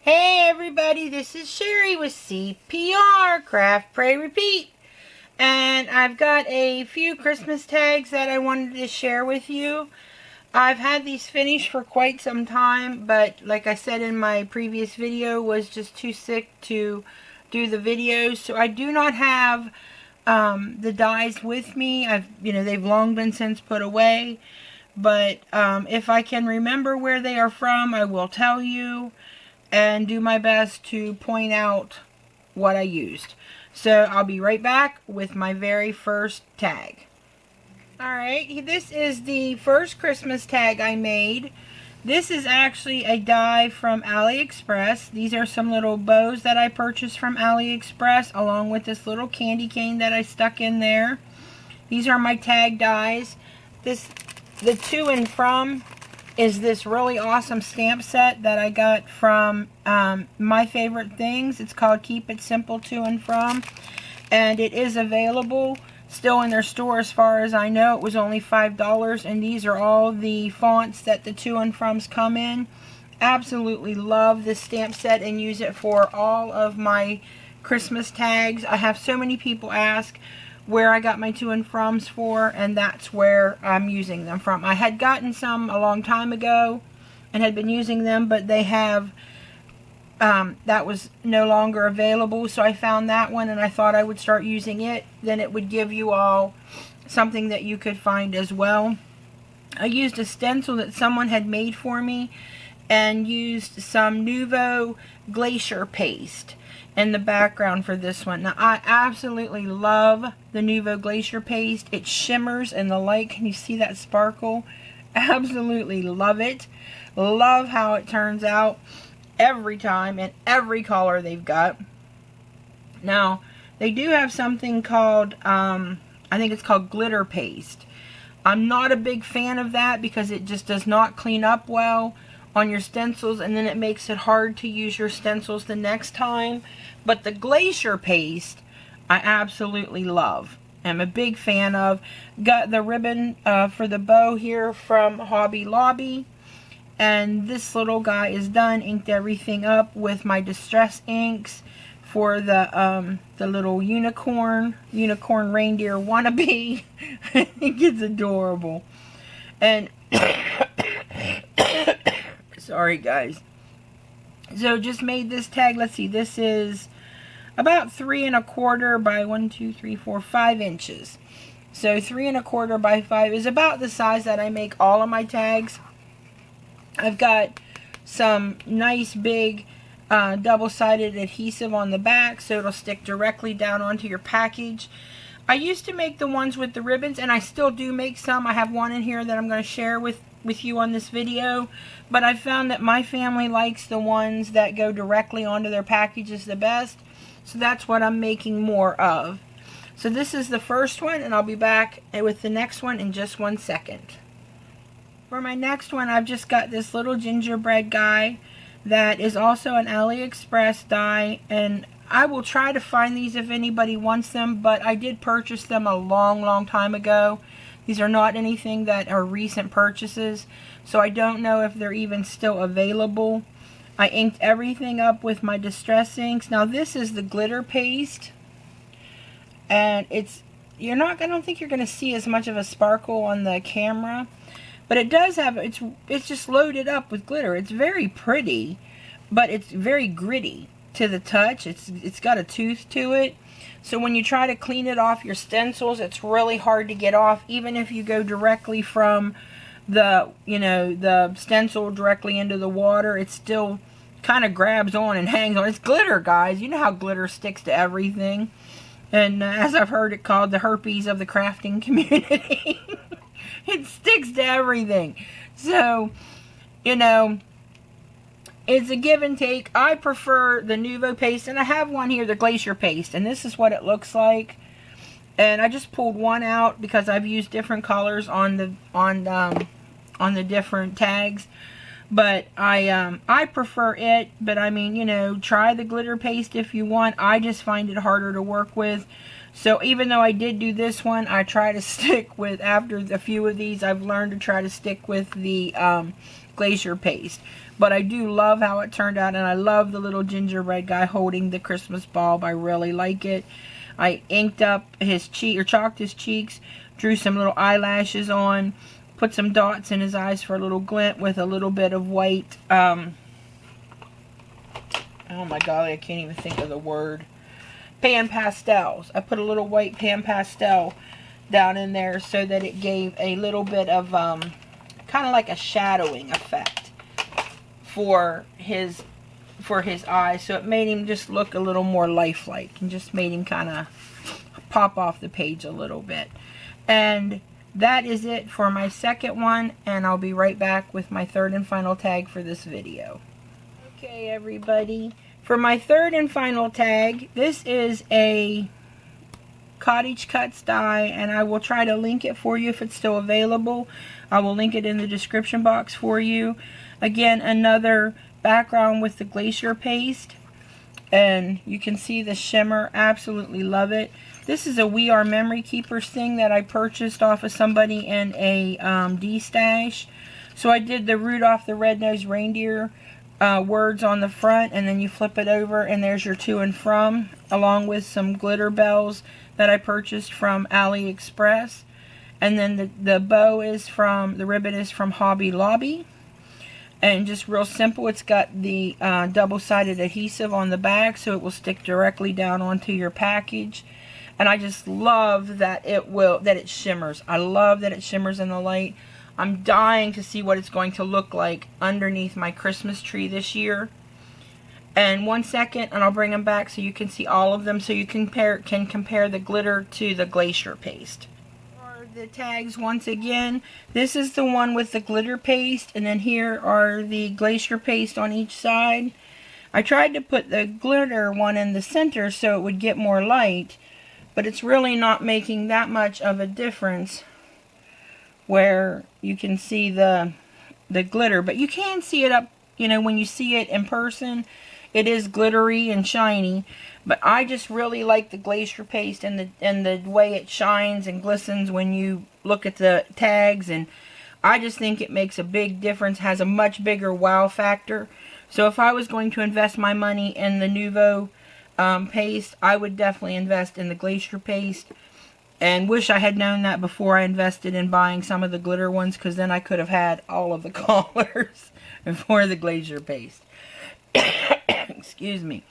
Hey everybody, this is Sherry with CPR, Craft, Pray, Repeat. And I've got a few Christmas tags that I wanted to share with you. I've had these finished for quite some time, but like I said in my previous video, was just too sick to do the videos. So I do not have the dies with me. They've long been since put away. But if I can remember where they are from, I will tell you and do my best to point out what I used. So I'll be right back with my very first tag. Alright, this is the first Christmas tag I made. This is actually a die from AliExpress. These are some little bows that I purchased from AliExpress, along with this little candy cane that I stuck in there. These are my tag dies. The to and from is this really awesome stamp set that I got from My Favorite Things. It's called Keep It Simple To and From, and it is available still in their store as far as I know. It was only $5, and these are all the fonts that the to and froms come in. Absolutely love this stamp set and use it for all of my Christmas tags. I have so many people ask where I got my to and froms for, and that's where I'm using them from. I had gotten some a long time ago and had been using them, but they have that was no longer available, so I found that one and I thought I would start using it. Then it would give you all something that you could find as well. I used a stencil that someone had made for me and used some Nuvo Glacier paste in the background for this one. Now, I absolutely love the Nuvo Glacier paste. It shimmers in the light. Can you see that sparkle? Absolutely love it. Love how it turns out every time in every color they've got. Now, they do have something called, I think it's called glitter paste. I'm not a big fan of that because it just does not clean up well on your stencils, and then it makes it hard to use your stencils the next time. But the Glacier paste I absolutely love. I'm a big fan of. Got the ribbon for the bow here from Hobby Lobby, and this little guy is done. Inked everything up with my Distress inks for the little unicorn reindeer wannabe. It's adorable. And sorry guys. So just made this tag. Let's see, this is about 3 1/4 by 5 inches. So 3 1/4 by 5 is about the size that I make all of my tags. I've got some nice big double-sided adhesive on the back, so it'll stick directly down onto your package. I used to make the ones with the ribbons, and I still do make some. I have one in here that I'm going to share with you on this video, but I found that my family likes the ones that go directly onto their packages the best, so that's what I'm making more of. So this is the first one, and I'll be back with the next one in just 1 second. For my next one, I've just got this little gingerbread guy that is also an AliExpress die, and I will try to find these if anybody wants them, but I did purchase them a long time ago. These are not anything that are recent purchases, so I don't know if they're even still available. I inked everything up with my Distress inks. Now this is the glitter paste, and I don't think you're going to see as much of a sparkle on the camera, but it does have, it's just loaded up with glitter. It's very pretty, but it's very gritty to the touch. It's got a tooth to it. So when you try to clean it off your stencils, it's really hard to get off. Even if you go directly from the stencil directly into the water, it still kind of grabs on and hangs on. It's glitter, guys. You know how glitter sticks to everything. And as I've heard it called, the herpes of the crafting community. It sticks to everything. So, it's a give and take. I prefer the Nuvo paste, and I have one here, the Glacier paste, and this is what it looks like. And I just pulled one out because I've used different colors on the different tags. But I prefer it. But I mean, you know, try the glitter paste if you want. I just find it harder to work with. So even though I did do this one, I try to stick with, after a few of these, I've learned to try to stick with the glacier paste. But I do love how it turned out, and I love the little gingerbread guy holding the Christmas bulb. I really like it. I inked up his cheek, or chalked his cheeks, drew some little eyelashes on, put some dots in his eyes for a little glint with a little bit of white, oh my golly, I can't even think of the word. Pan pastels. I put a little white pan pastel down in there so that it gave a little bit of kind of like a shadowing effect for his eyes. So it made him just look a little more lifelike and just made him kind of pop off the page a little bit. And that is it for my second one, and I'll be right back with my third and final tag for this video. Okay, everybody. For my third and final tag, this is a Cottage Cuts die, and I will try to link it for you if it's still available. I will link it in the description box for you. Again, another background with the glacier paste, and you can see the shimmer. Absolutely love it. This is a We Are Memory Keepers thing that I purchased off of somebody in a D-stash. So I did the Rudolph the Red-Nosed Reindeer words on the front, and then you flip it over and there's your to and from, along with some glitter bells that I purchased from AliExpress. And then the bow is from, the ribbon is from Hobby Lobby, and just real simple. It's got the double-sided adhesive on the back, so it will stick directly down onto your package. And I just love that it shimmers. I love that it shimmers in the light. I'm dying to see what it's going to look like underneath my Christmas tree this year. And 1 second, and I'll bring them back so you can see all of them, so you can compare the glitter to the glacier paste. For the tags, once again, this is the one with the glitter paste, and then here are the glacier paste on each side. I tried to put the glitter one in the center so it would get more light, but it's really not making that much of a difference where you can see the glitter. But you can see it up, you know, when you see it in person, it is glittery and shiny. But I just really like the glacier paste and the way it shines and glistens when you look at the tags, and I just think it makes a big difference, has a much bigger wow factor. So if I was going to invest my money in the Nuvo paste, I would definitely invest in the glacier paste. And wish I had known that before I invested in buying some of the glitter ones, because then I could have had all of the colors before the glacier paste. Excuse me.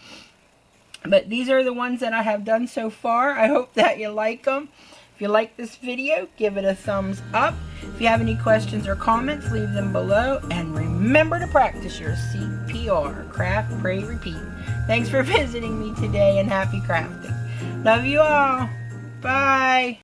But these are the ones that I have done so far. I hope that you like them. If you like this video, give it a thumbs up. If you have any questions or comments, leave them below. And remember to practice your CPR. Craft, pray, repeat. Thanks for visiting me today, and happy crafting. Love you all. Bye.